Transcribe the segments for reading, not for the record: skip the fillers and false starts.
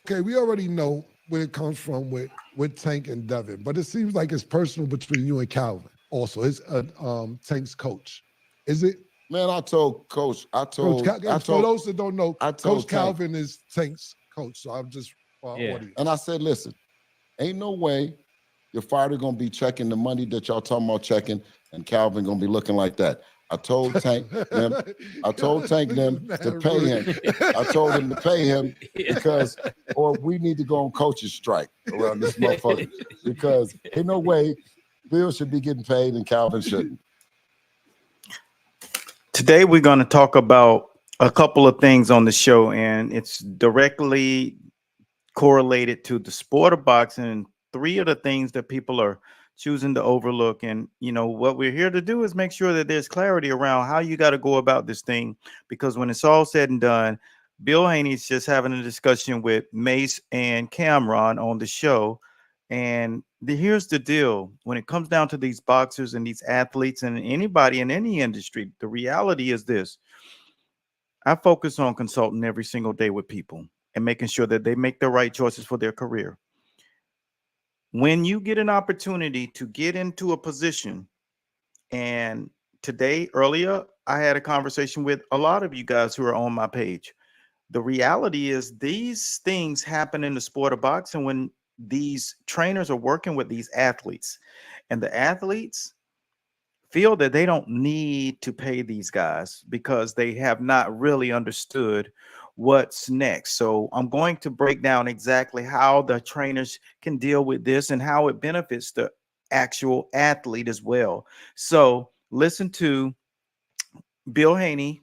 Okay, we already know where it comes from with Tank and Devin, but it seems like it's personal between you and Calvin. Also, it's Tank's coach. Is it? Man, I told Coach, For those that don't know, I Coach told Tank, Calvin is Tank's coach. So I'm just for our Yeah. audience. and I said, listen, ain't no way your father gonna be checking the money that y'all talking about checking, and Calvin gonna be looking like that. I told Tank them, I told Tank Niggas them mad to pay rude. him. I told him to pay him because, or we need to go on coach's strike around this motherfucker because ain't no way Bill should be getting paid and Calvin shouldn't. Today, we're going to talk about a couple of things on the show, and it's directly correlated to the sport of boxing and three of the things that people are choosing to overlook. And, you know, what we're here to do is make sure that there's clarity around how you got to go about this thing, because when it's all said and done, Bill Haney's just having a discussion with Mace and Cameron on the show. And here's the deal. When it comes down to these boxers and these athletes and anybody in any industry, the reality is this. I focus on consulting every single day with people and making sure that they make the right choices for their career. When you get an opportunity to get into a position, and today, earlier, I had a conversation with a lot of you guys who are on my page. The reality is these things happen in the sport of boxing when these trainers are working with these athletes, and the athletes feel that they don't need to pay these guys because they have not really understood what's next. So I'm going to break down exactly how the trainers can deal with this and how it benefits the actual athlete as well. So listen to Bill Haney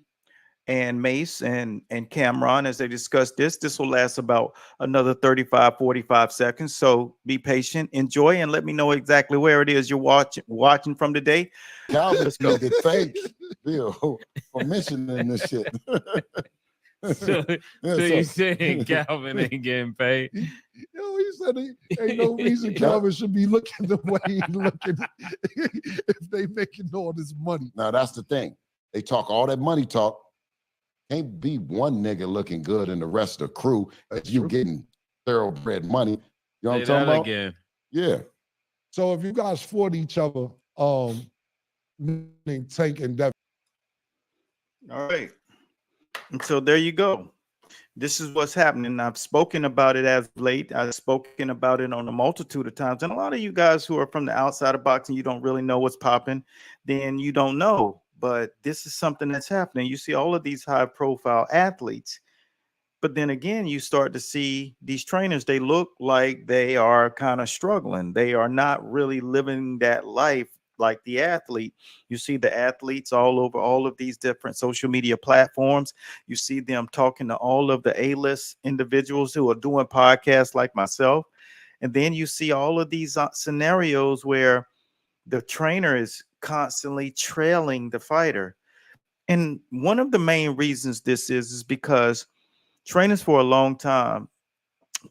and Mace and Cameron as they discuss this. This will last about another 35, 45 seconds. So be patient, enjoy, and let me know exactly where it is you're watching from today. Calvin Let's go. need to thank Bill for mentioning this shit. So, Yeah, so you saying Calvin ain't getting paid? Yo, he said ain't no reason Calvin should be looking the way he's looking if they making all this money. Now that's the thing. They talk all that money talk. Can't be one nigga looking good and the rest of the crew as you getting thoroughbred money. You know what I'm Say talking that about? again. Yeah. So if you guys fought each other, meaning Tank and Devin. All right. And so there you go. This is what's happening. I've spoken about it as of late. I've spoken about it on a multitude of times. And a lot of you guys who are from the outside of boxing, you don't really know what's popping, then you don't know. But this is something that's happening. You see all of these high profile athletes. But then again, you start to see these trainers, they look like they are kind of struggling. They are not really living that life like the athlete. You see the athletes all over all of these different social media platforms. You see them talking to all of the A-list individuals who are doing podcasts like myself. And then you see all of these scenarios where the trainer is constantly trailing the fighter. And one of the main reasons this is because trainers for a long time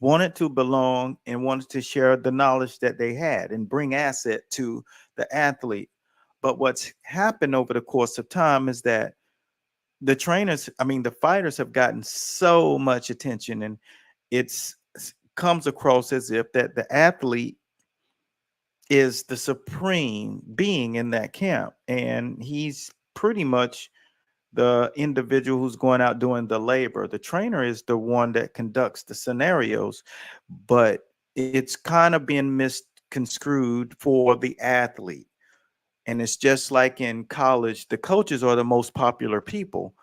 wanted to belong and wanted to share the knowledge that they had and bring asset to the athlete. But what's happened over the course of time is that the trainers, I mean, the fighters have gotten so much attention, and it's comes across as if that the athlete is the supreme being in that camp, and he's pretty much the individual who's going out doing the labor. The trainer is the one that conducts the scenarios, but it's kind of being misconstrued for the athlete. And it's just like in college, the coaches are the most popular people.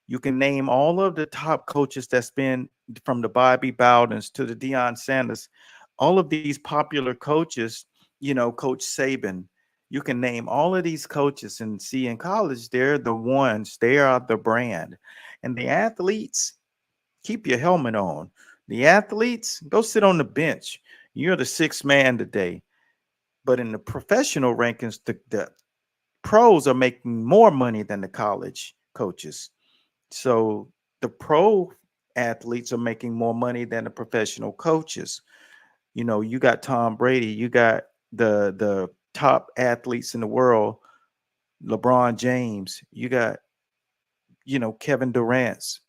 You can name all of the top coaches that's been from the Bobby Bowdens to the Deion Sanders, all of these popular coaches, you know, Coach Saban. You can name all of these coaches and see in college, they're the ones, they are the brand. And the athletes, keep your helmet on. The athletes, go sit on the bench. You're the sixth man today. But in the professional rankings, the pros are making more money than the college coaches. So the pro athletes are making more money than the professional coaches. You know, you got Tom Brady, you got the top athletes in the world, LeBron James, you got, you know, Kevin Durant's,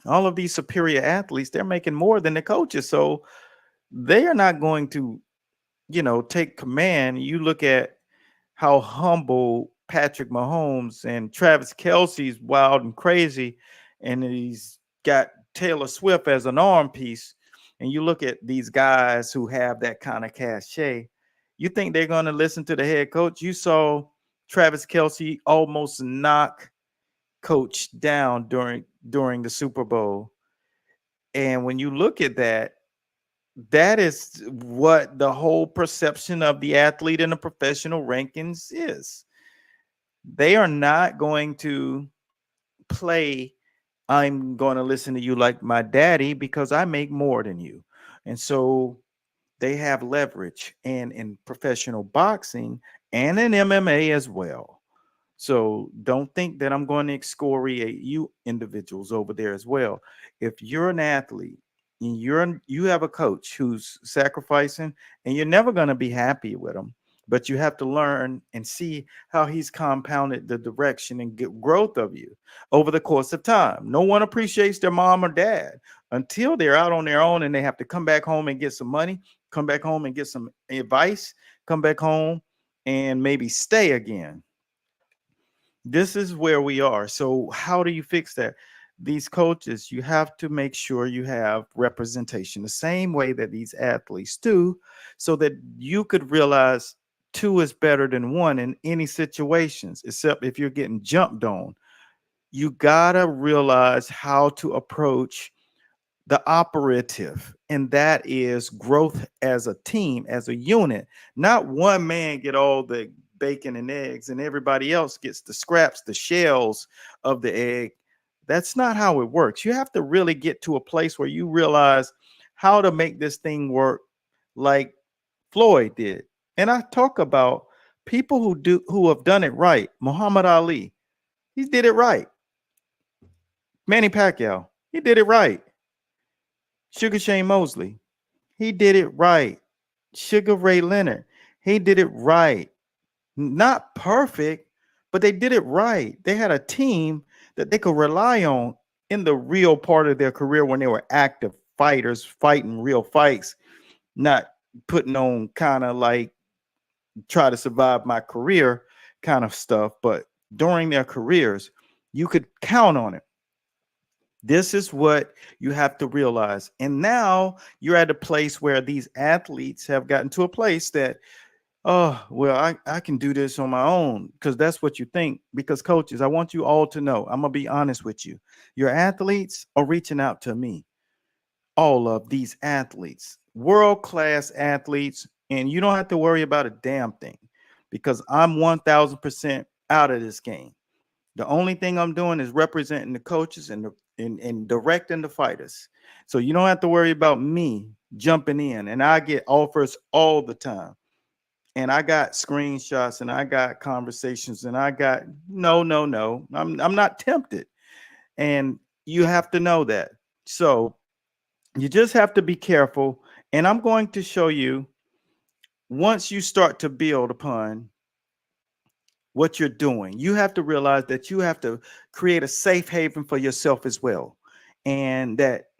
All of these superior athletes, they're making more than the coaches. So they are not going to, take command. You look at how humble Patrick Mahomes and Travis Kelsey's wild and crazy, and he's got Taylor Swift as an arm piece. And you look at these guys who have that kind of cachet, you think they're going to listen to the head coach? You saw Travis Kelsey almost knock coach down during the Super Bowl. And when you look at that, that is what the whole perception of the athlete in the professional rankings is. They are not going to play, I'm going to listen to you like my daddy because I make more than you. And so they have leverage, and in professional boxing and in MMA as well. So don't think that I'm going to excoriate you individuals over there as well. If you're an athlete and you have a coach who's sacrificing, and you're never going to be happy with him, but you have to learn and see how he's compounded the direction and growth of you over the course of time. No one appreciates their mom or dad until they're out on their own and they have to come back home and get some money, come back home and get some advice, come back home and maybe stay again. This is where we are. So how do you fix that? These coaches, you have to make sure you have representation the same way that these athletes do, so that you could realize two is better than one in any situations, except if you're getting jumped on. You gotta realize how to approach the operative, and that is growth as a team, as a unit. Not one man get all the bacon and eggs and everybody else gets the scraps, the shells of the egg. That's not how it works. You have to really get to a place where you realize how to make this thing work like Floyd did. And I talk about people who have done it right. Muhammad Ali, he did it right. Manny Pacquiao, he did it right. Sugar Shane Mosley, he did it right. Sugar Ray Leonard, he did it right. Not perfect, but they did it right. They had a team that they could rely on in the real part of their career when they were active fighters fighting real fights, not putting on kind of like try to survive my career kind of stuff. But during their careers, you could count on it. This is what you have to realize. And now you're at a place where these athletes have gotten to a place that, oh, well, I can do this on my own, because that's what you think. Because coaches, I want you all to know, I'm going to be honest with you. Your athletes are reaching out to me. All of these athletes, world-class athletes, and you don't have to worry about a damn thing, because I'm 1000% out of this game. The only thing I'm doing is representing the coaches and directing the fighters. So you don't have to worry about me jumping in, and I get offers all the time. And I got screenshots and I got conversations and I got no. I'm not tempted. And you have to know that. So you just have to be careful. And I'm going to show you, once you start to build upon what you're doing, you have to realize that you have to create a safe haven for yourself as well. And that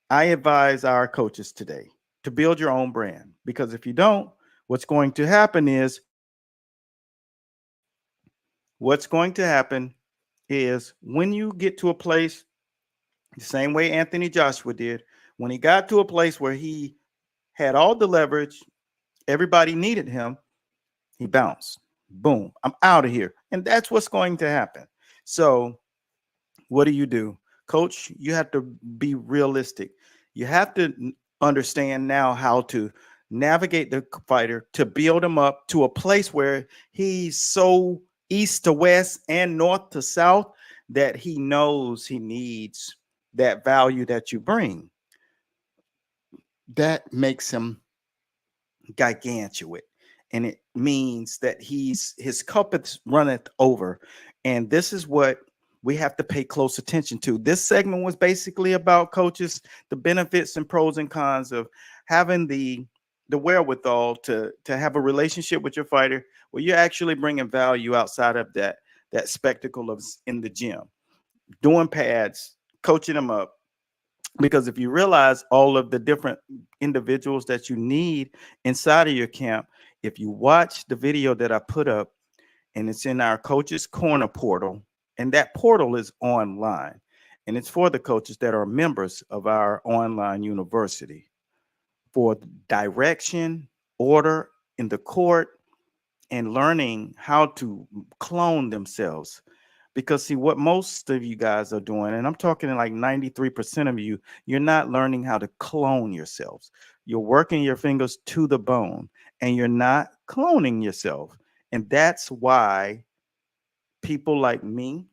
I advise our coaches today to build your own brand, because if you don't, what's going to happen is when you get to a place, the same way Anthony Joshua did, when he got to a place where he had all the leverage, everybody needed him, he bounced. Boom, I'm out of here. And that's what's going to happen. So what do? Coach, you have to be realistic. You have to understand now how to navigate the fighter to build him up to a place where he's so east to west and north to south that he knows he needs that value that you bring. That makes him gigantuate. And it means that his cup is runneth over. And this is what we have to pay close attention to. This segment was basically about, coaches, the benefits and pros and cons of having the wherewithal to have a relationship with your fighter where you're actually bringing value outside of that spectacle of in the gym, doing pads, coaching them up. Because if you realize all of the different individuals that you need inside of your camp, if you watch the video that I put up, and it's in our Coaches Corner portal, and that portal is online, and it's for the coaches that are members of our online university for direction, order in the court, and learning how to clone themselves. Because see, what most of you guys are doing, and I'm talking like 93% of you, you're not learning how to clone yourselves. You're working your fingers to the bone, and you're not cloning yourself. And that's why people like me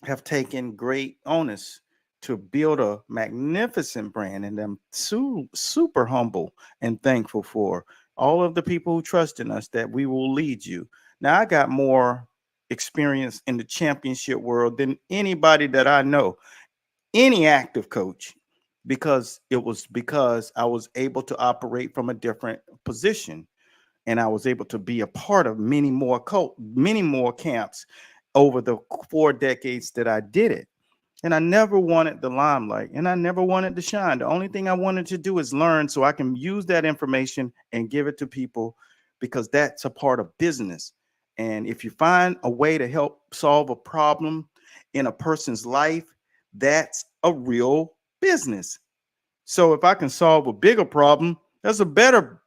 have taken great onus to build a magnificent brand, and I'm super humble and thankful for all of the people who trust in us that we will lead you. Now, I got more experience in the championship world than anybody that I know, any active coach, because I was able to operate from a different position, and I was able to be a part of many more camps over the 4 decades that I did it. And I never wanted the limelight, and I never wanted to shine. The only thing I wanted to do is learn so I can use that information and give it to people, because that's a part of business. And if you find a way to help solve a problem in a person's life, that's a real business. So if I can solve a bigger problem, that's a better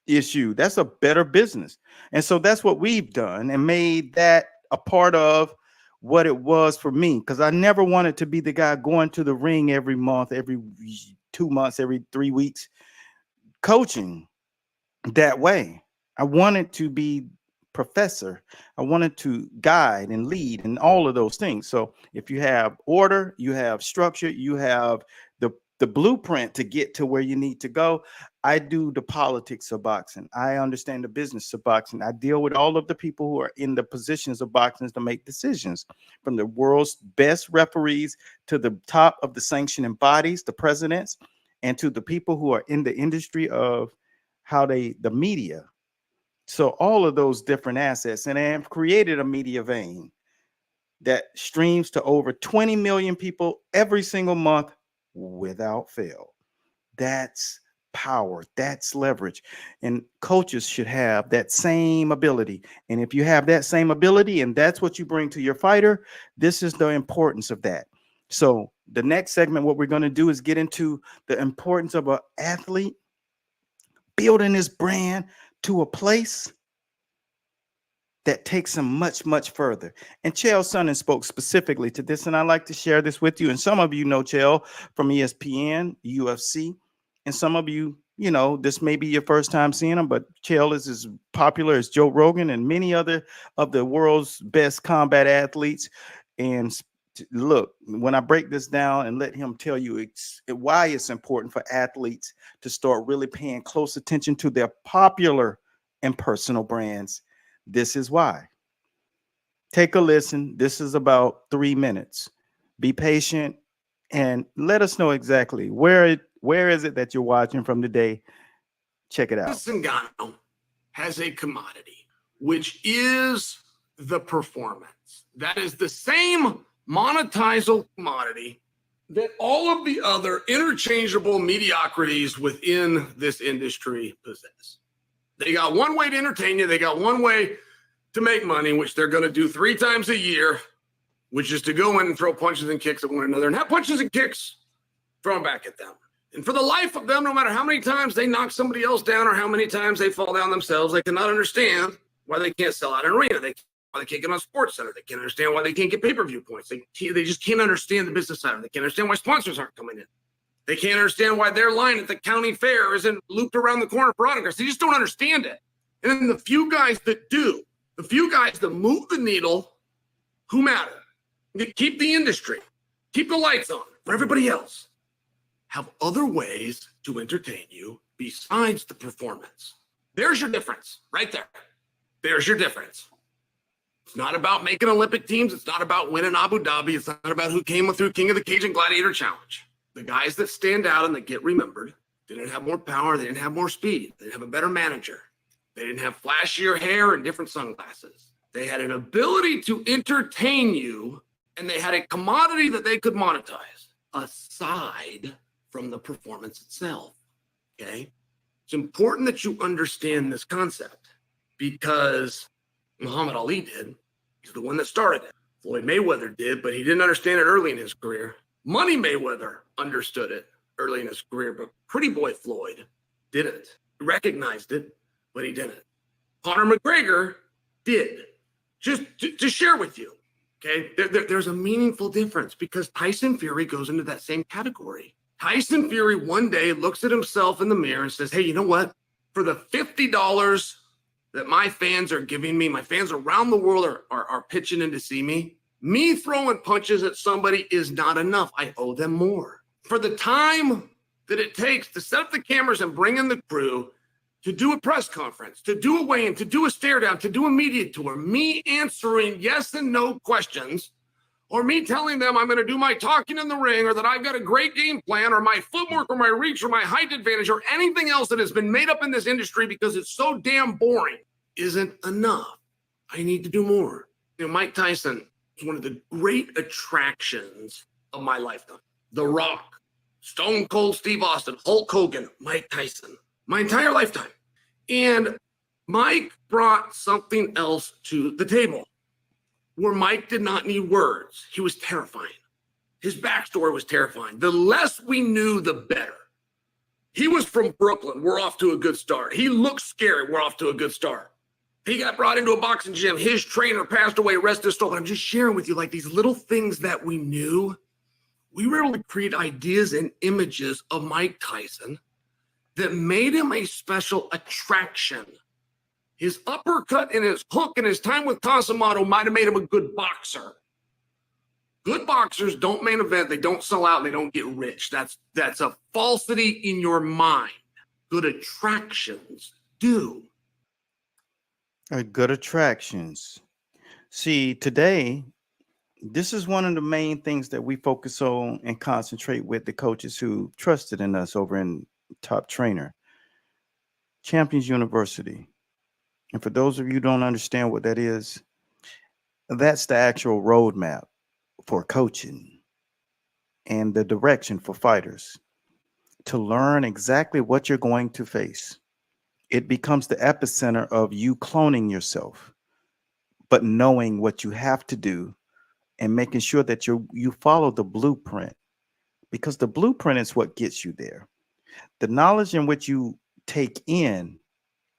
issue. That's a better business. And so that's what we've done, and made that a part of what it was for me, because I never wanted to be the guy going to the ring every month, every 2 months, every 3 weeks, coaching that way. I wanted to be professor. I wanted to guide and lead and all of those things. So if you have order, you have structure, you have the blueprint to get to where you need to go. I do the politics of boxing. I understand the business of boxing. I deal with all of the people who are in the positions of boxing to make decisions, from the world's best referees to the top of the sanctioning bodies, the presidents, and to the people who are in the industry of the media. So all of those different assets, and I have created a media vein that streams to over 20 million people every single month without fail. That's power. That's leverage. And coaches should have that same ability. And if you have that same ability and that's what you bring to your fighter, this is the importance of that. So the next segment, what we're going to do is get into the importance of an athlete building his brand to a place that takes him much, much further. And Chael Sonnen spoke specifically to this, and I'd like to share this with you. And some of you know Chael from ESPN, UFC, and some of you, this may be your first time seeing him, but Chael is as popular as Joe Rogan and many other of the world's best combat athletes. And look, when I break this down and let him tell you why it's important for athletes to start really paying close attention to their popular and personal brands, this is why. Take a listen. This is about 3 minutes. Be patient and let us know exactly where is it that you're watching from today. Check it out. Zingano has a commodity, which is the performance. That is the same monetizable commodity that all of the other interchangeable mediocrities within this industry possess. They got one way to entertain you. They got one way to make money, which they're going to do 3 times a year, which is to go in and throw punches and kicks at one another and have punches and kicks thrown back at them. And for the life of them, no matter how many times they knock somebody else down or how many times they fall down themselves, they cannot understand why they can't sell out an arena. Why they can't get on Sports Center. They can't understand why they can't get pay-per-view points. They just can't understand the business side of it. They can't understand why sponsors aren't coming in. They can't understand why their line at the county fair isn't looped around the corner for autographs. They just don't understand it. And then the few guys that do, the few guys that move the needle, who matter, keep the industry, keep the lights on for everybody else, have other ways to entertain you besides the performance. There's your difference right there. There's your difference. It's not about making Olympic teams. It's not about winning Abu Dhabi. It's not about who came through King of the Cage and Gladiator Challenge. The guys that stand out and that get remembered didn't have more power. They didn't have more speed. They didn't have a better manager. They didn't have flashier hair and different sunglasses. They had an ability to entertain you and they had a commodity that they could monetize aside from the performance itself. Okay. It's important that you understand this concept because Muhammad Ali did. He's the one that started it. Floyd Mayweather did, but he didn't understand it early in his career. Money Mayweather understood it early in his career, but Pretty Boy Floyd didn't. He recognized it, but he didn't. Conor McGregor did. Just to share with you, okay? There's a meaningful difference because Tyson Fury goes into that same category. Tyson Fury one day looks at himself in the mirror and says, hey, you know what? For the $50 that my fans are giving me, my fans around the world are pitching in to see me throwing punches at somebody is not enough. I owe them more. For the time that it takes to set up the cameras and bring in the crew, to do a press conference, to do a weigh-in, to do a stare down, to do a media tour, me answering yes and no questions, or me telling them I'm going to do my talking in the ring, or that I've got a great game plan, or my footwork, or my reach, or my height advantage, or anything else that has been made up in this industry because it's so damn boring, isn't enough. I need to do more. You know, Mike Tyson is one of the great attractions of my lifetime. The Rock, Stone Cold Steve Austin, Hulk Hogan, Mike Tyson, my entire lifetime. And Mike brought something else to the table where Mike did not need words. He was terrifying. His backstory was terrifying. The less we knew, the better. He was from Brooklyn. We're off to a good start. He looked scary. We're off to a good start. He got brought into a boxing gym. His trainer passed away, rest his soul. I'm just sharing with you like these little things that we knew. We were able to create ideas and images of Mike Tyson that made him a special attraction. His uppercut and his hook and his time with Casamado might have made him a good boxer. Good boxers don't main event, they don't sell out, they don't get rich. That's a falsity in your mind. Good attractions do. Good attractions. See, today, this is one of the main things that we focus on and concentrate with the coaches who trusted in us over in Top Trainer, Champions University. And for those of you who don't understand what that is, that's the actual roadmap for coaching and the direction for fighters to learn exactly what you're going to face. It becomes the epicenter of you cloning yourself, but knowing what you have to do and making sure that you follow the blueprint, because the blueprint is what gets you there. The knowledge in which you take in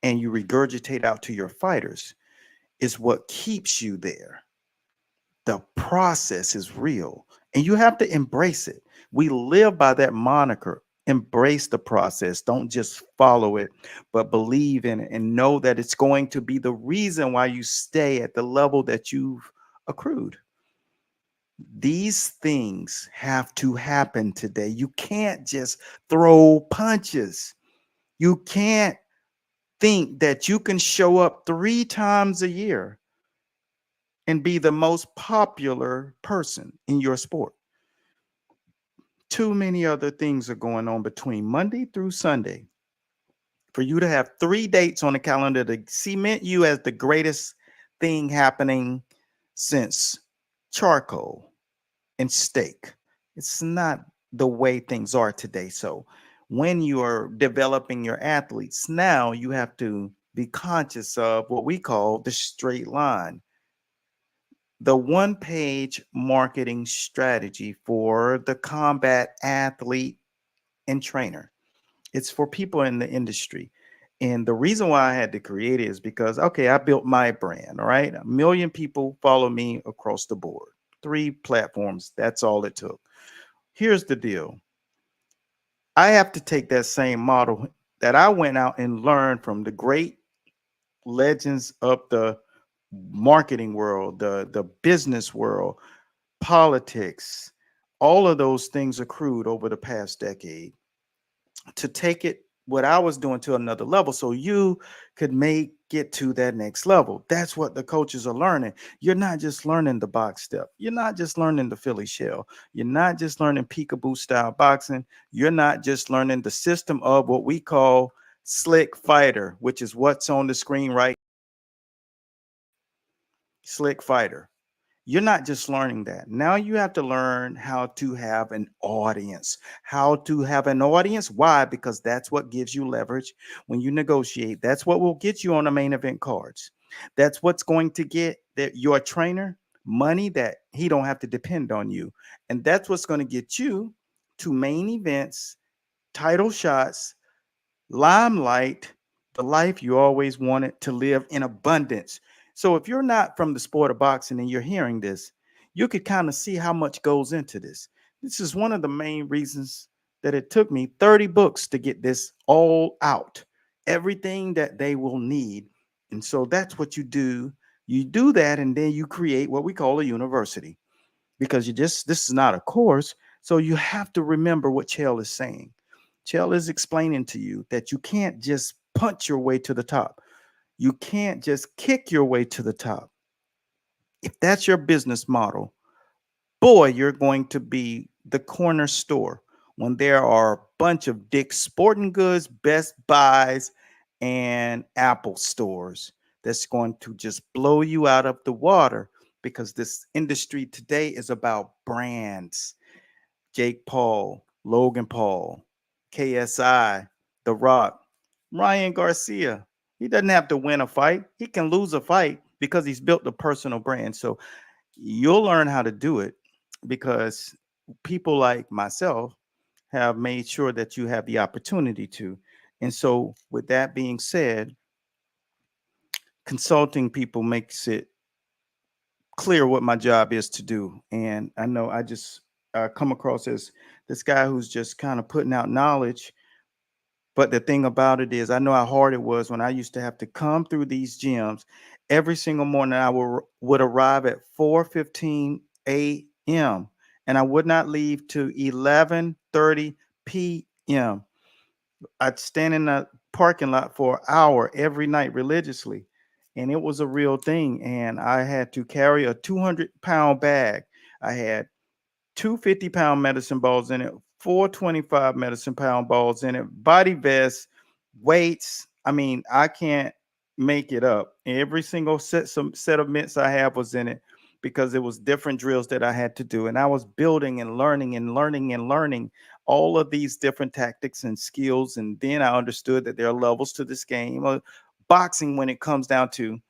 and you regurgitate out to your fighters is what keeps you there. The process is real and you have to embrace it. We live by that moniker. Embrace the process. Don't just follow it, but believe in it and know that it's going to be the reason why you stay at the level that you've accrued. These things have to happen today. You can't just throw punches. You can't think that you can show up 3 times a year and be the most popular person in your sport. Too many other things are going on between Monday through Sunday for you to have 3 dates on the calendar to cement you as the greatest thing happening since charcoal and steak. It's not the way things are today. So when you are developing your athletes, now you have to be conscious of what we call the straight line. The one-page marketing strategy for the combat athlete and trainer. It's for people in the industry. And the reason why I had to create it is because, okay, I built my brand, all right? 1 million people follow me across the board. 3 platforms, that's all it took. Here's the deal. I have to take that same model that I went out and learned from the great legends of the marketing world, the business world, politics, all of those things accrued over the past decade to take it, what I was doing, to another level so you could make it to that next level. That's what the coaches are learning. You're not just learning the box step. You're not just learning the Philly shell. You're not just learning peekaboo style boxing. You're not just learning the system of what we call slick fighter, which is what's on the screen right. Slick fighter. You're not just learning that. Now you have to learn how to have an audience. How to have an audience. Why? Because that's what gives you leverage when you negotiate. That's what will get you on the main event cards. That's what's going to get your trainer money that he don't have to depend on you. And that's what's going to get you to main events, title shots, limelight, the life you always wanted to live in abundance. So if you're not from the sport of boxing and you're hearing this, you could kind of see how much goes into this. This is one of the main reasons that it took me 30 books to get this all out, everything that they will need. And so that's what you do. You do that, and then you create what we call a university, because this is not a course. So you have to remember what Chael is saying. Chael is explaining to you that you can't just punch your way to the top. You can't just kick your way to the top. If that's your business model, boy, you're going to be the corner store when there are a bunch of Dick's Sporting Goods, Best Buys, and Apple stores that's going to just blow you out of the water, because this industry today is about brands. Jake Paul, Logan Paul, KSI, The Rock, Ryan Garcia. He doesn't have to win a fight. He can lose a fight because he's built a personal brand. So you'll learn how to do it, because people like myself have made sure that you have the opportunity to. And so, with that being said, consulting people makes it clear what my job is to do. And I know I just come across as this guy who's just kind of putting out knowledge. But the thing about it is, I know how hard it was when I used to have to come through these gyms every single morning. I would arrive at 4:15 a.m. and I would not leave to 11:30 p.m. I'd stand in the parking lot for an hour every night religiously. And it was a real thing. And I had to carry a 200-pound bag. I had 250-pound medicine balls in it, 425 medicine pound balls in it, body vests, weights. I mean, I can't make it up. Every single set of mitts I have was in it, because it was different drills that I had to do. And I was building and learning and learning and learning all of these different tactics and skills. And then I understood that there are levels to this game. Boxing, when it comes down to,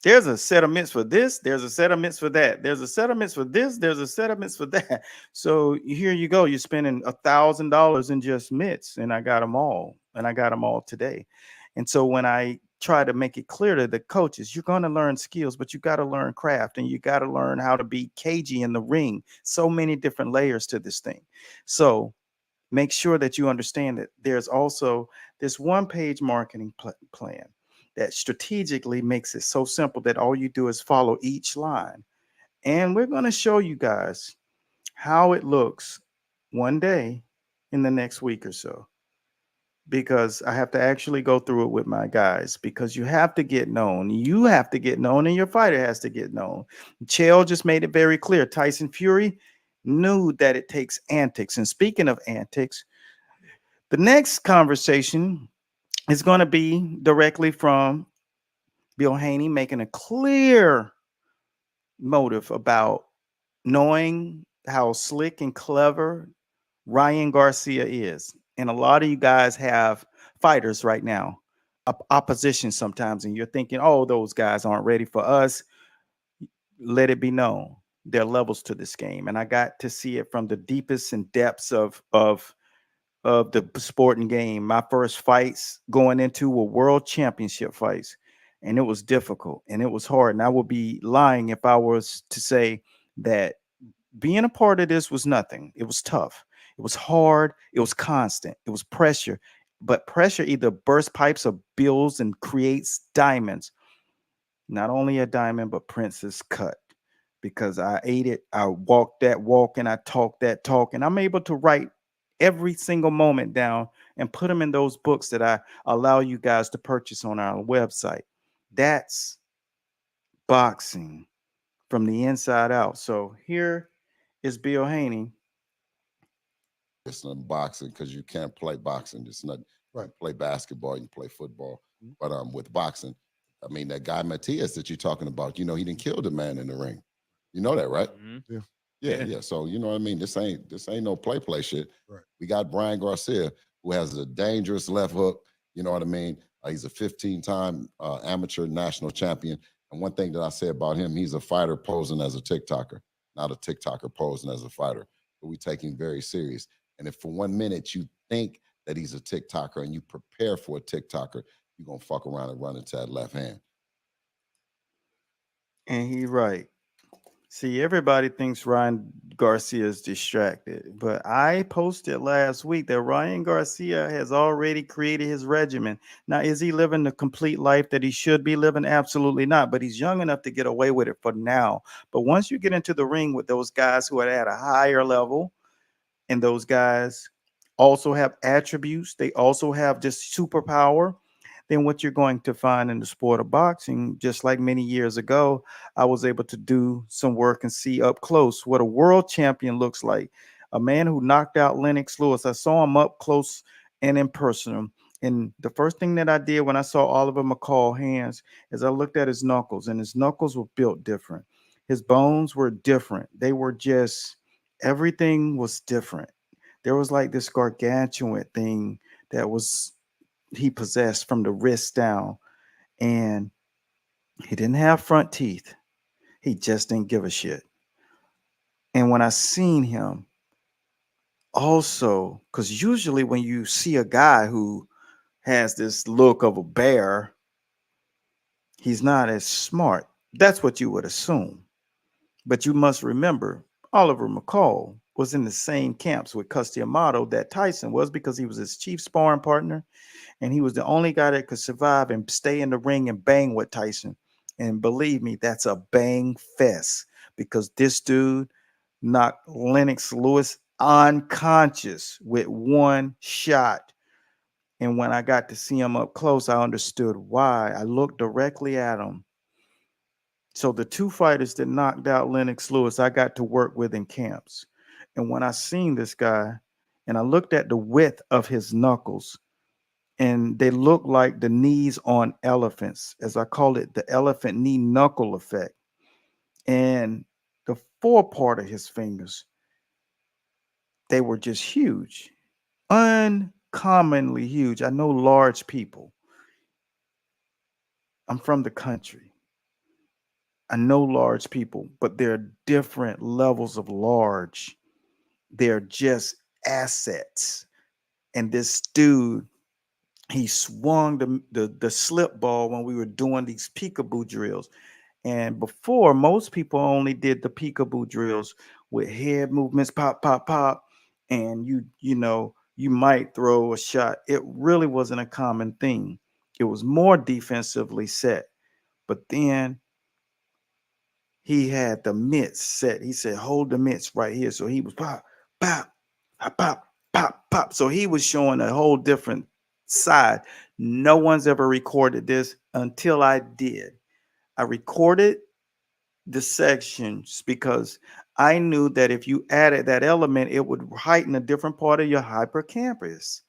there's a set of mitts for this. There's a set of mitts for that. There's a set of mitts for this. There's a set of mitts for that. So here you go. You're spending $1,000 in just mitts, and I got them all. And I got them all today. And so when I try to make it clear to the coaches, you're going to learn skills, but you got to learn craft, and you got to learn how to be cagey in the ring. So many different layers to this thing. So make sure that you understand that there's also this one-page marketing plan that strategically makes it so simple that all you do is follow each line. And we're going to show you guys how it looks one day in the next week or so, because I have to actually go through it with my guys, because you have to get known. You have to get known, and your fighter has to get known. Chael just made it very clear. Tyson Fury knew that it takes antics. And speaking of antics, the next conversation is going to be directly from Bill Haney, making a clear motive about knowing how slick and clever Ryan Garcia is. And a lot of you guys have fighters right now, opposition sometimes, and you're thinking, oh, those guys aren't ready for us. Let it be known, there are levels to this game. And I got to see it from the deepest and depths of the sporting game. My first fights going into were world championship fights, and it was difficult and it was hard. And I would be lying if I was to say that being a part of this was nothing. It was tough. It was hard. It was constant. It was pressure. But pressure either bursts pipes or builds and creates diamonds. Not only a diamond, but Princess cut. Because I ate it, I walked that walk, and I talked that talk, and I'm able to write every single moment down and put them in those books that I allow you guys to purchase on our website. That's boxing from the inside out. So here is Bill Haney. It's not boxing, because you can't play boxing. It's not Right. play basketball, you play football. But with boxing, I mean, that guy Matias that you're talking about, he didn't kill the man in the ring. You know that, right? Mhm. Yeah. So you know what I mean? This ain't no play shit. Right. We got Brian Garcia, who has a dangerous left hook. You know what I mean? He's a 15-time amateur national champion. And one thing that I say about him, he's a fighter posing as a TikToker, not a TikToker posing as a fighter. But we take him very serious. And if for 1 minute you think that he's a TikToker and you prepare for a TikToker, you're gonna fuck around and run into that left hand. And he's right. See, everybody thinks Ryan Garcia is distracted, but I posted last week that Ryan Garcia has already created his regimen. Now, is he living the complete life that he should be living? Absolutely not, but he's young enough to get away with it for now. But once you get into the ring with those guys who are at a higher level, and those guys also have attributes, they also have this superpower, then what you're going to find in the sport of boxing, just like many years ago, I was able to do some work and see up close what a world champion looks like. A man who knocked out Lennox Lewis. I saw him up close and in person. And the first thing that I did when I saw Oliver McCall hands is I looked at his knuckles, and his knuckles were built different. His bones were different. They were just, everything was different. There was like this gargantuan thing that was he possessed from the wrist down, and he didn't have front teeth. He just didn't give a shit. And when I seen him, also, because usually when you see a guy who has this look of a bear, he's not as smart. That's what you would assume. But you must remember, Oliver McCall was in the same camps with Custy Amato that Tyson was, because he was his chief sparring partner. And he was the only guy that could survive and stay in the ring and bang with Tyson. And believe me, that's a bang fest, because this dude knocked Lennox Lewis unconscious with one shot. And when I got to see him up close, I understood why. I looked directly at him. So the two fighters that knocked out Lennox Lewis, I got to work with in camps. And when I seen this guy and I looked at the width of his knuckles, and they look like the knees on elephants, as I call it, the elephant knee knuckle effect. And the fore part of his fingers, they were just huge, uncommonly huge. I know large people. I'm from the country. I know large people, but there are different levels of large. They're just assets. And this dude, he swung the slip ball when we were doing these peekaboo drills. And before, most people only did the peekaboo drills with head movements, pop, pop, pop, and you might throw a shot. It really wasn't a common thing. It was more defensively set. But then he had the mitts set. He said, hold the mitts right here. So he was pop, pop, pop, pop, pop, pop. So he was showing a whole different side. No one's ever recorded this until I did. I recorded the sections because I knew that if you added that element, it would heighten a different part of your hippocampus.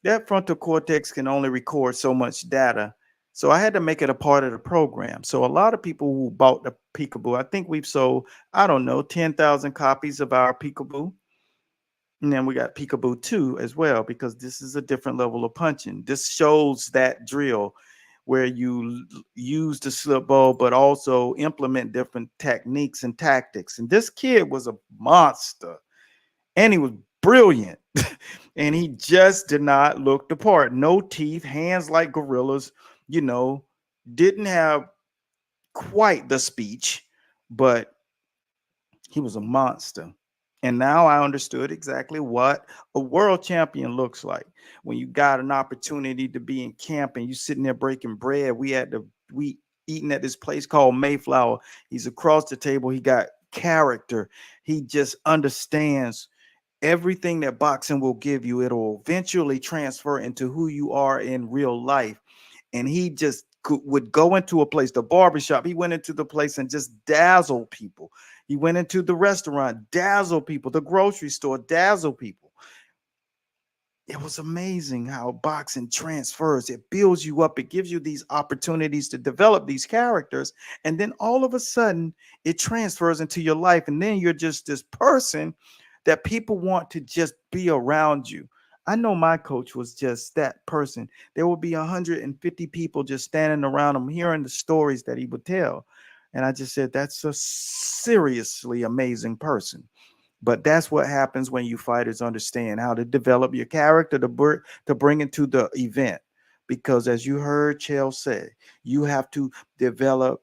That frontal cortex can only record so much data. So I had to make it a part of the program. So a lot of people who bought the Peekaboo, I think we've sold, I don't know, 10,000 copies of our Peekaboo. And then we got Peekaboo 2 as well, because this is a different level of punching. This shows that drill where you use the slip ball, but also implement different techniques and tactics. And this kid was a monster, and he was brilliant. And he just did not look the part. No teeth, hands like gorillas, didn't have quite the speech, but he was a monster. And now I understood exactly what a world champion looks like. When you got an opportunity to be in camp and you sitting there breaking bread, we eating at this place called Mayflower. He's across the table. He got character. He just understands everything that boxing will give you. It'll eventually transfer into who you are in real life. And he just would go into a place, the barbershop. He went into the place and just dazzle people. He went into the restaurant, dazzle people, the grocery store, dazzle people. it was amazing how boxing transfers. It builds you up. It gives you these opportunities to develop these characters. And then all of a sudden, it transfers into your life. And then you're just this person that people want to just be around you. I know my coach was just that person. There would be 150 people just standing around him, hearing the stories that he would tell. And I just said, that's a seriously amazing person. But that's what happens when you fighters understand how to develop your character to bring it to the event. Because as you heard Chell say, you have to develop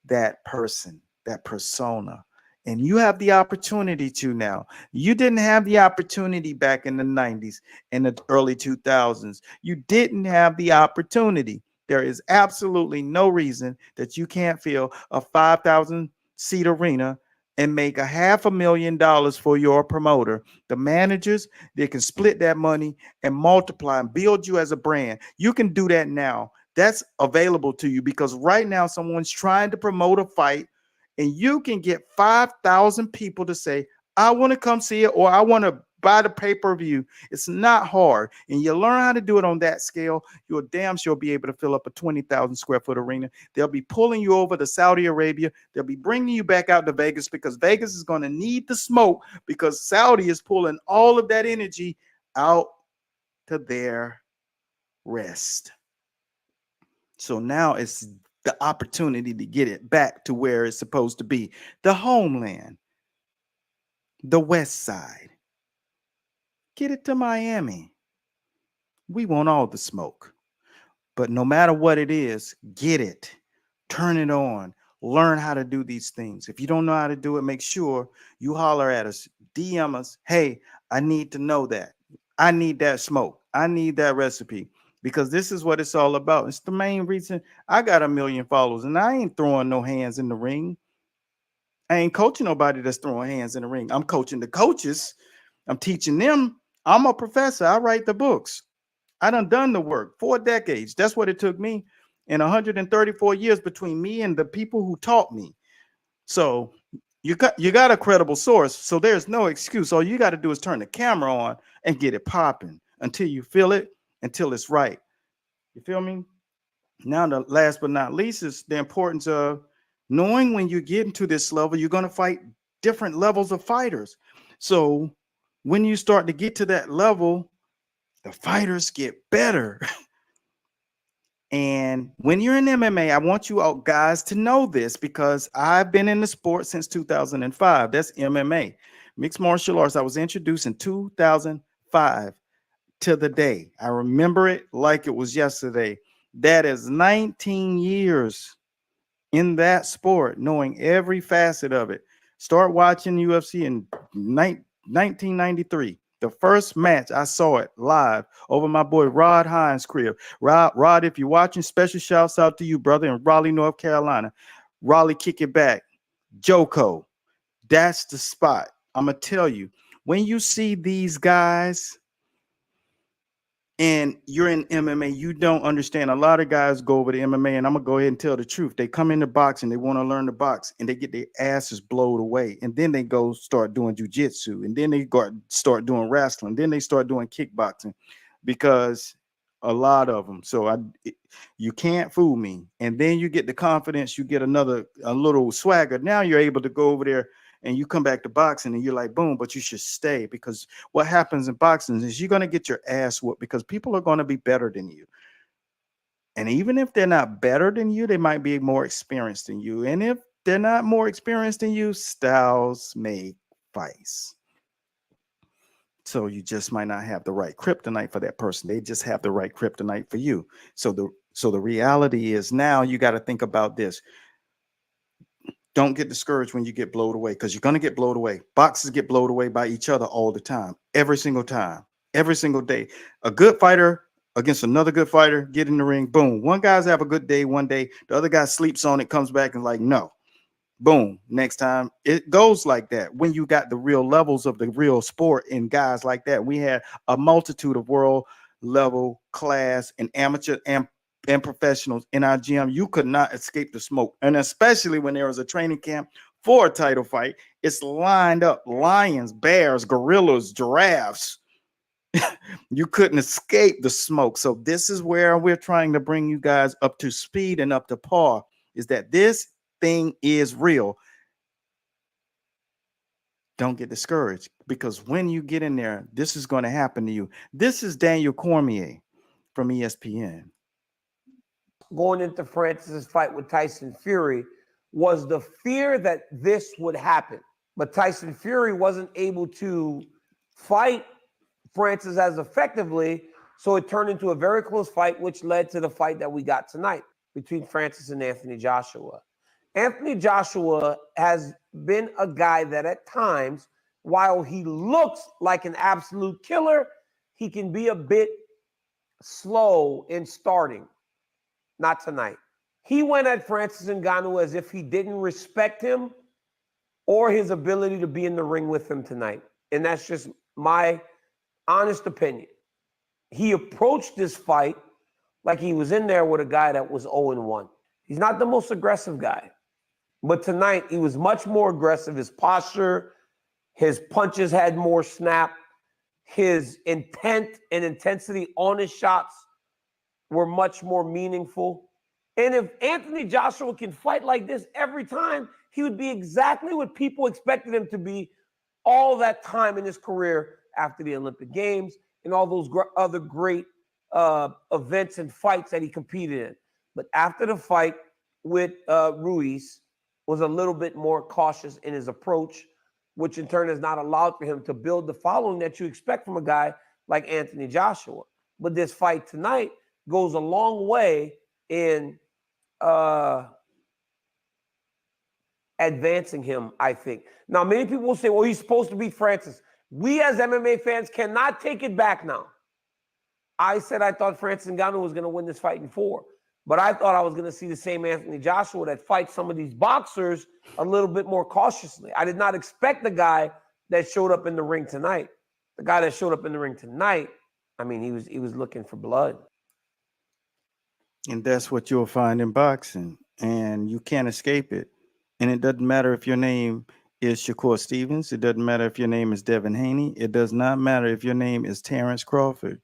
that person, that persona. And you have the opportunity to now. You didn't have the opportunity back in the 90s, in the early 2000s. You didn't have the opportunity. There is absolutely no reason that you can't fill a 5,000 seat arena and make $500,000 for your promoter. The managers, they can split that money and multiply and build you as a brand. You can do that now. That's available to you because right now someone's trying to promote a fight and you can get 5,000 people to say, I want to come see it or I want to buy the pay-per-view. It's not hard. And you learn how to do it on that scale, you'll damn sure be able to fill up a 20,000 square foot arena. They'll be pulling you over to Saudi Arabia. They'll be bringing you back out to Vegas because Vegas is going to need the smoke because Saudi is pulling all of that energy out to their rest. So now it's the opportunity to get it back to where it's supposed to be. The homeland, the West Side. Get it to Miami. We want all the smoke. But no matter what it is, get it. Turn it on. Learn how to do these things. If you don't know how to do it, make sure you holler at us. DM us. Hey, I need to know that. I need that smoke. I need that recipe. Because this is what it's all about. It's the main reason I got 1 million followers and I ain't throwing no hands in the ring. I ain't coaching nobody that's throwing hands in the ring. I'm coaching the coaches. I'm teaching them. I'm a professor. I write the books. I done the work 4 decades. That's what it took me in 134 years between me and the people who taught me. So you got a credible source. So there's no excuse. All you got to do is turn the camera on and get it popping until you feel it, until it's right. You feel me? Now, the last but not least is the importance of knowing when you get into this level, you're going to fight different levels of fighters. So when you start to get to that level, the fighters get better. And when you're in MMA, I want you all guys to know this because I've been in the sport since 2005. That's MMA, mixed martial arts. I was introduced in 2005 to the day. I remember it like it was yesterday. That is 19 years in that sport, knowing every facet of it. Start watching UFC in 1993. The first match, I saw it live over my boy Rod Hines' crib. Rod, if you're watching, special shouts out to you, brother, in Raleigh, North Carolina. Raleigh, kick it back. Joko, that's the spot. I'm going to tell you, when you see these guys and you're in MMA, you don't understand. A lot of guys go over to MMA, and I'm going to go ahead and tell the truth. They come into boxing, they want to learn to box, and they get their asses blowed away. And then they go start doing jujitsu, and then they go start doing wrestling. Then they start doing kickboxing because a lot of them. So you can't fool me. And then you get the confidence, you get a little swagger. Now you're able to go over there and you come back to boxing and you're like, boom, but you should stay because what happens in boxing is you're going to get your ass whooped because people are going to be better than you. And even if they're not better than you, they might be more experienced than you. And if they're not more experienced than you, styles make fights. So you just might not have the right kryptonite for that person. They just have the right kryptonite for you. So the reality is now you got to think about this. Don't get discouraged when you get blown away because you're going to get blown away. Boxers get blown away by each other all the time, every single time, every single day. A good fighter against another good fighter, get in the ring, boom. One guy's have a good day one day. The other guy sleeps on it, comes back and like, no. Boom. Next time it goes like that. When you got the real levels of the real sport and guys like that, we had a multitude of world level class and amateur and professionals in our gym. You could not escape the smoke. And especially when there was a training camp for a title fight, it's lined up lions, bears, gorillas, giraffes. You couldn't escape the smoke. So this is where we're trying to bring you guys up to speed and up to par, is that this thing is real. Don't get discouraged, because when you get in there, this is going to happen to you. This is Daniel Cormier from ESPN. Going into Francis's fight with Tyson Fury was the fear that this would happen. But Tyson Fury wasn't able to fight Francis as effectively, so it turned into a very close fight, which led to the fight that we got tonight between Francis and Anthony Joshua. Anthony Joshua has been a guy that at times, while he looks like an absolute killer, he can be a bit slow in starting. Not tonight. He went at Francis Ngannou as if he didn't respect him or his ability to be in the ring with him tonight. And that's just my honest opinion. He approached this fight like he was in there with a guy that was 0-1. He's not the most aggressive guy. But tonight, he was much more aggressive. His posture, his punches had more snap. His intent and intensity on his shots were much more meaningful. And if Anthony Joshua can fight like this every time, he would be exactly what people expected him to be all that time in his career after the Olympic Games and all those other great events and fights that he competed in. But after the fight with Ruiz, was a little bit more cautious in his approach, which in turn has not allowed for him to build the following that you expect from a guy like Anthony Joshua. But this fight tonight goes a long way in advancing him, I think. Now, many people will say, well, he's supposed to beat Francis. We as MMA fans cannot take it back now. I said I thought Francis Ngannou was going to win this fight in 4. But I thought I was going to see the same Anthony Joshua that fights some of these boxers a little bit more cautiously. I did not expect the guy that showed up in the ring tonight. The guy that showed up in the ring tonight, I mean, he was looking for blood. And that's what you'll find in boxing. And you can't escape it. And it doesn't matter if your name is Shakur Stevens. It doesn't matter if your name is Devin Haney. It does not matter if your name is Terrence Crawford.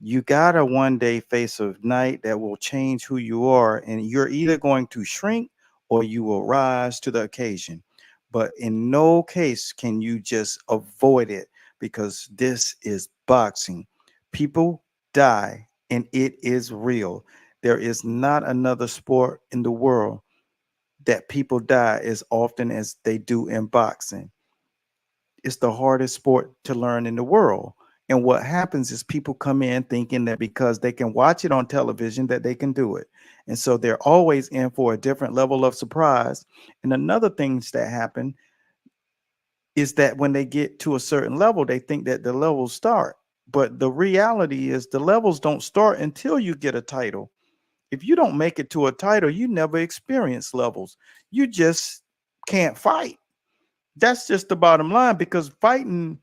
You got to one day face a night that will change who you are. And you're either going to shrink or you will rise to the occasion. But in no case can you just avoid it, because this is boxing. People die, and it is real. There is not another sport in the world that people die as often as they do in boxing. It's the hardest sport to learn in the world. And what happens is people come in thinking that because they can watch it on television that they can do it. And so they're always in for a different level of surprise. And another thing that happen is that when they get to a certain level, they think that the levels start. But the reality is the levels don't start until you get a title. If you don't make it to a title, you never experience levels. You just can't fight. That's just the bottom line, because fighting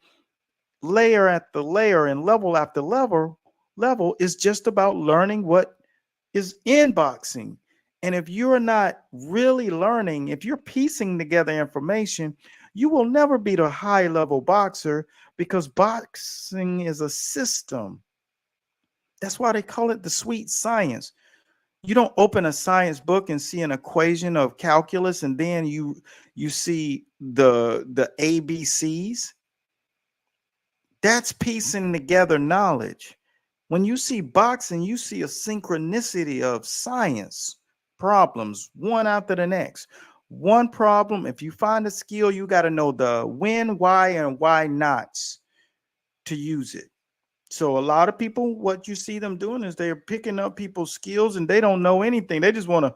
layer after layer and level after level is just about learning what is in boxing. And if you're not really learning, if you're piecing together information, you will never be the high level boxer, because boxing is a system. That's why they call it the sweet science. You don't open a science book and see an equation of calculus and then you see the ABCs. That's piecing together knowledge. When you see boxing, you see a synchronicity of science problems, one after the next. One problem, if you find a skill, you got to know the when, why, and why nots to use it. So a lot of people, what you see them doing is they're picking up people's skills and they don't know anything. They just want to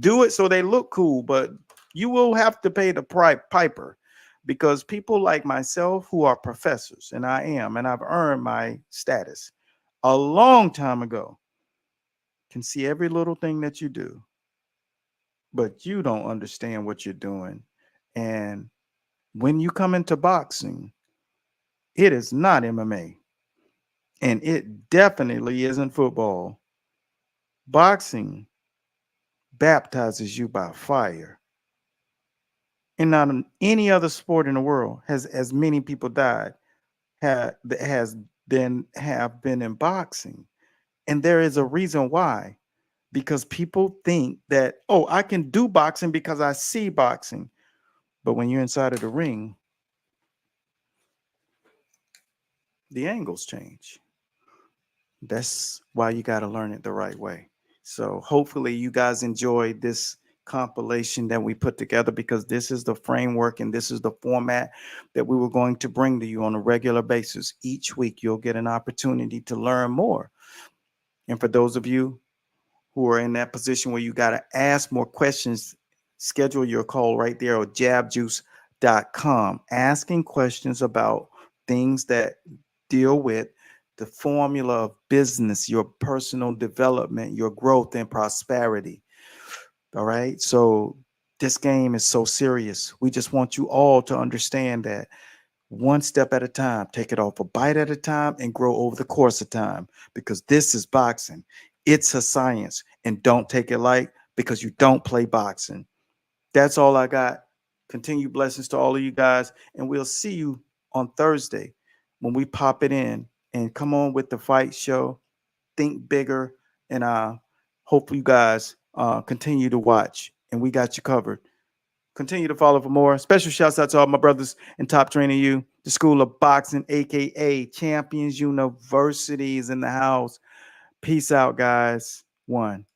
do it so they look cool. But you will have to pay the piper, because people like myself who are professors, and I am, and I've earned my status a long time ago, can see every little thing that you do, but you don't understand what you're doing. And when you come into boxing, it is not MMA. And it definitely isn't football. Boxing baptizes you by fire. And not in any other sport in the world has as many people died, has than have been in boxing. And there is a reason why. Because people think that, oh, I can do boxing because I see boxing. But when you're inside of the ring, the angles change. That's why you got to learn it the right way. So hopefully you guys enjoyed this compilation that we put together, because this is the framework and this is the format that we were going to bring to you on a regular basis. Each week you'll get an opportunity to learn more. And for those of you who are in that position where you got to ask more questions, schedule your call right there on jabjuice.com, asking questions about things that deal with the formula of business, your personal development, your growth and prosperity. All right. So this game is so serious. We just want you all to understand that one step at a time, take it off a bite at a time, and grow over the course of time, because this is boxing. It's a science, and don't take it light, because you don't play boxing. That's all I got. Continue blessings to all of you guys, and we'll see you on Thursday when we pop it in and come on with the fight show. Think bigger, and hope you guys continue to watch, and we got you covered. Continue to follow for more. Special shouts out to all my brothers in Top Training U, the School of Boxing, aka Champions University, is in the house. Peace out, guys. One.